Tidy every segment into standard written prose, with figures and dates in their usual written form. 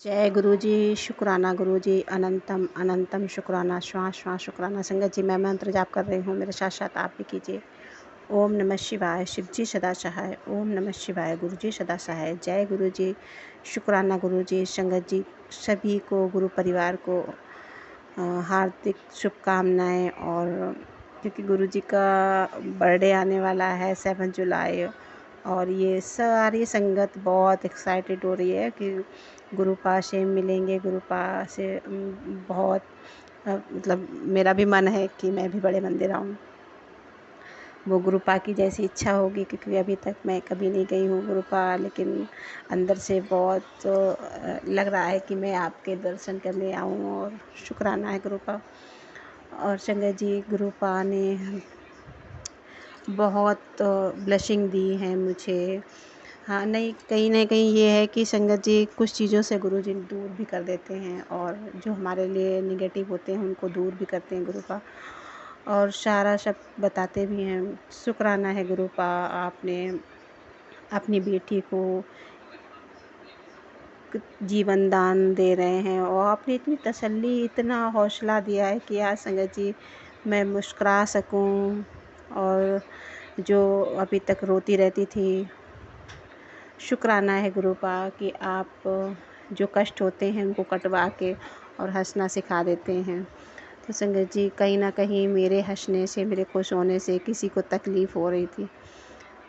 जय गुरु जी। शुक्राना गुरु जी। अनंतम अनंतम शुक्राना। श्वास श्वास शुक्राना। संगत जी, मैं मंत्र जाप कर रही हूँ, मेरे साथ साथ आप भी कीजिए। ओम नमः शिवाय। शिव जी सदा सहाय। ओम नमः शिवाय। गुरु जी सदा सहाय। जय गुरु जी। शुक्राना गुरु जी। संगत जी, सभी को, गुरु परिवार को हार्दिक शुभकामनाएं। और क्योंकि गुरु जी का बर्थडे आने वाला है 7 जुलाई, और ये सारी संगत बहुत एक्साइटेड हो रही है कि गुरुपा से मिलेंगे। गुरुपा से बहुत मतलब मेरा भी मन है कि मैं भी बड़े मंदिर आऊँ। वो गुरुपा की जैसी इच्छा होगी, क्योंकि अभी तक मैं कभी नहीं गई हूँ गुरुपा, लेकिन अंदर से बहुत लग रहा है कि मैं आपके दर्शन करने आऊँ। और शुक्राना है गुरुपा। और संगत जी, गुरुपा ने बहुत ब्लेसिंग दी है मुझे। हाँ, नहीं, कहीं न कहीं ये है कि संगत जी कुछ चीज़ों से गुरु जी दूर भी कर देते हैं, और जो हमारे लिए नेगेटिव होते हैं उनको दूर भी करते हैं गुरुपा, और सारा सब बताते भी हैं। शुक्राना है गुरुपा, आपने अपनी बेटी को जीवन दान दे रहे हैं, और आपने इतनी तसल्ली, इतना हौसला दिया है कि आज संगत जी मैं मुस्कुरा सकूं। और जो अभी तक रोती रहती थी, शुक्राना है गुरुपा कि आप जो कष्ट होते हैं उनको कटवा के और हंसना सिखा देते हैं। तो संगत जी, कहीं ना कहीं मेरे हंसने से, मेरे खुश होने से किसी को तकलीफ़ हो रही थी,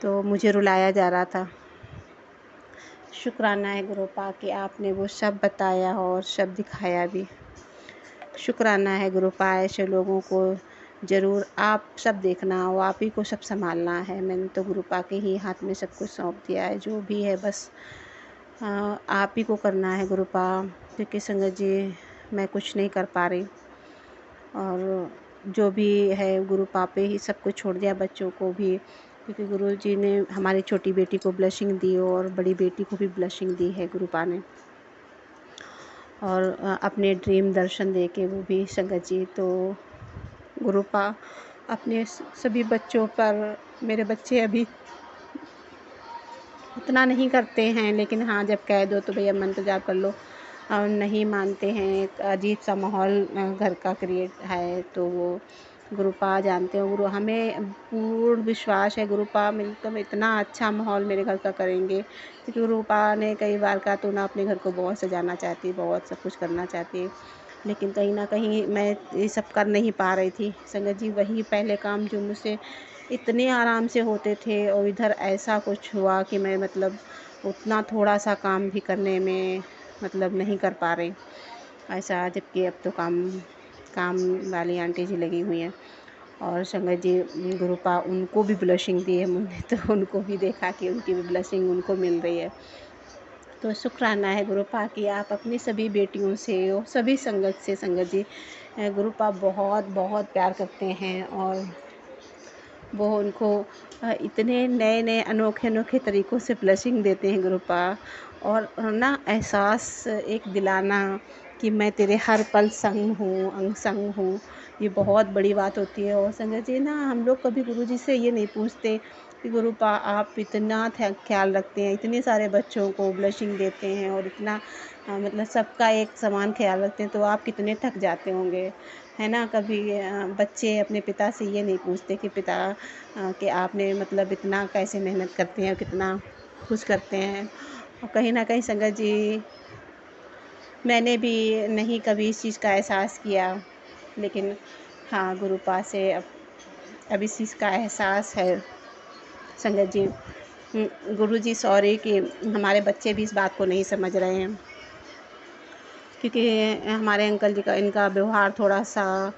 तो मुझे रुलाया जा रहा था। शुक्राना है गुरुपा कि आपने वो सब बताया और सब दिखाया भी। शुक्राना है गुरुपा, ऐसे लोगों को ज़रूर आप सब देखना, और आप ही को सब संभालना है। मैंने तो गुरुपा के ही हाथ में सब कुछ सौंप दिया है, जो भी है बस आप ही को करना है गुरुपा। क्योंकि संगत जी, मैं कुछ नहीं कर पा रही, और जो भी है गुरुपा पे ही सब कुछ छोड़ दिया, बच्चों को भी, क्योंकि गुरु जी ने हमारी छोटी बेटी को ब्लेसिंग दी और बड़ी बेटी को भी ब्लेसिंग दी है गुरुपा ने, और अपने ड्रीम दर्शन दे के वो भी संगत जी। तो गुरुपा अपने सभी बच्चों पर, मेरे बच्चे अभी उतना नहीं करते हैं, लेकिन हाँ, जब कह दो तो भैया मंत्र जाप कर लो, नहीं मानते हैं। एक अजीब सा माहौल घर का क्रिएट है। तो वो गुरुपा जानते हो, गुरु हमें पूर्ण विश्वास है गुरुपा मतलब इतना अच्छा माहौल मेरे घर का करेंगे, क्योंकि गुरुपा ने कई बार कहा तो ना अपने घर को बहुत सजाना चाहती, बहुत सब कुछ करना चाहती, लेकिन कहीं ना कहीं मैं ये सब कर नहीं पा रही थी। संगत जी, वही पहले काम जो मुझसे इतने आराम से होते थे, और इधर ऐसा कुछ हुआ कि मैं मतलब उतना थोड़ा सा काम भी करने में मतलब नहीं कर पा रही ऐसा, जबकि अब तो काम काम वाली आंटी जी लगी हुई हैं। और संगत जी, गुरुपा उनको भी ब्लेसिंग दी है मुझे, तो उनको भी देखा कि उनकी भी ब्लेसिंग उनको मिल रही है। तो शुक्राना है गुरुपा कि आप अपनी सभी बेटियों से और सभी संगत से, संगत जी गुरुपा बहुत बहुत प्यार करते हैं, और वो उनको इतने नए नए अनोखे अनोखे तरीक़ों से ब्लेसिंग देते हैं गुरुपा, और ना एहसास एक दिलाना कि मैं तेरे हर पल संग हूँ, अंग संग हूँ, ये बहुत बड़ी बात होती है। और संगत जी, ना हम लोग कभी गुरुजी से ये नहीं पूछते कि गुरुपा आप इतना ख्याल रखते हैं, इतने सारे बच्चों को ब्लेसिंग देते हैं, और इतना मतलब सबका एक समान ख्याल रखते हैं, तो आप कितने थक जाते होंगे, है ना। कभी बच्चे अपने पिता से ये नहीं पूछते कि पिता कि आपने मतलब इतना कैसे मेहनत करते हैं और कितना खुश करते हैं। और कहीं ना कहीं संगत जी, मैंने भी नहीं कभी इस चीज़ का एहसास किया, लेकिन हाँ, गुरुपा से अब इस चीज़ का एहसास है संगत जी। गुरुजी सॉरी कि हमारे बच्चे भी इस बात को नहीं समझ रहे हैं, क्योंकि हमारे अंकल जी का, इनका व्यवहार थोड़ा सा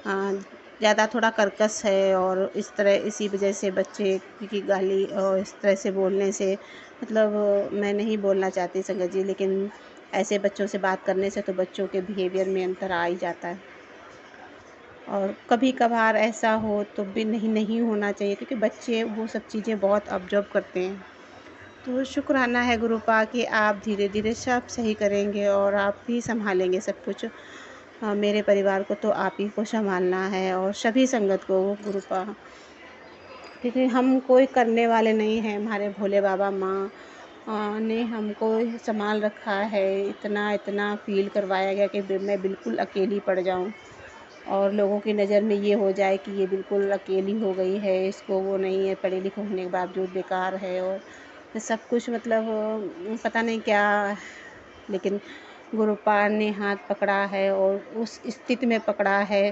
ज़्यादा थोड़ा कर्कश है, और इस तरह इसी वजह से बच्चे की गाली और इस तरह से बोलने से मतलब मैं नहीं बोलना चाहती संगत जी, लेकिन ऐसे बच्चों से बात करने से तो बच्चों के बिहेवियर में अंतर आ ही जाता है। और कभी कभार ऐसा हो तो भी नहीं नहीं होना चाहिए, क्योंकि बच्चे वो सब चीज़ें बहुत ऑब्जर्व करते हैं। तो शुक्राना है गुरुपा कि आप धीरे धीरे सब सही करेंगे, और आप ही संभालेंगे सब कुछ। मेरे परिवार को तो आप ही को संभालना है, और सभी संगत को गुरुपा, क्योंकि हम कोई करने वाले नहीं हैं, हमारे भोले बाबा माँ ने हमको संभाल रखा है, इतना इतना फ़ील करवाया गया कि मैं बिल्कुल अकेली पड़ जाऊँ और लोगों की नज़र में ये हो जाए कि ये बिल्कुल अकेली हो गई है, इसको वो नहीं है, पढ़े लिखे होने के बावजूद बेकार है और सब कुछ मतलब पता नहीं क्या। लेकिन गुरुपाद ने हाथ पकड़ा है और उस स्थिति में पकड़ा है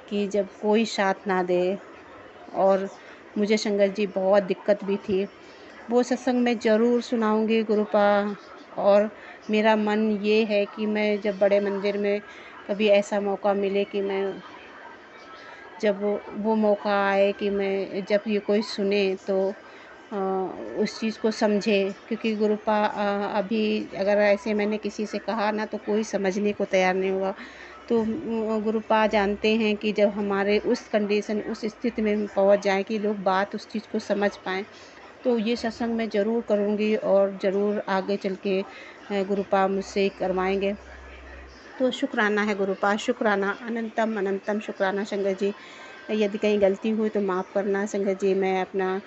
कि जब कोई साथ ना दे। और मुझे संगत जी बहुत दिक्कत भी थी। वो सत्संग मैं ज़रूर सुनाऊंगी गुरुपा। और मेरा मन ये है कि मैं जब बड़े मंदिर में कभी ऐसा मौका मिले कि मैं जब वो मौका आए कि मैं जब ये कोई सुने तो उस चीज़ को समझे, क्योंकि गुरुपा अभी अगर ऐसे मैंने किसी से कहा ना तो कोई समझने को तैयार नहीं होगा। तो गुरुपा जानते हैं कि जब हमारे उस कंडीशन उस स्थिति में हम पहुँच जाएँ कि लोग बात उस चीज़ को समझ पाएँ, तो ये सत्संग मैं ज़रूर करूँगी और ज़रूर आगे चल के गुरुपा मुझसे करवाएँगे। तो शुक्राना है गुरुपाद, शुक्राना, अनंतम अनंतम शुक्राना संगत जी। यदि कहीं गलती हुई तो माफ़ करना संगत जी। मैं अपना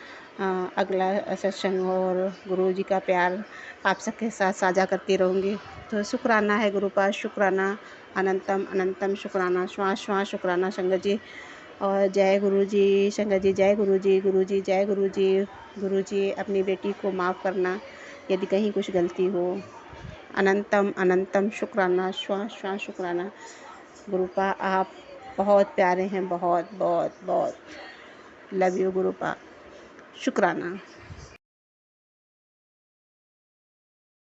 अगला सत्संग और गुरु जी का प्यार आप सबके साथ साझा करती रहूँगी। तो शुक्राना है गुरुपाद, शुक्राना, अनंतम अनंतम शुक्राना, श्वास श्वास शुक्राना संगत जी। और जय गुरु जी संगत जी, जय गुरु जी, गुरु जी, जय गुरु जी। गुरु जी अपनी बेटी को माफ़ करना यदि कहीं कुछ गलती हो। अनंतम अनंतम शुक्राना, श्वास श्वास शुक्राना। गुरुपा आप बहुत प्यारे हैं, बहुत बहुत बहुत। लव यू गुरुपा, शुक्राना।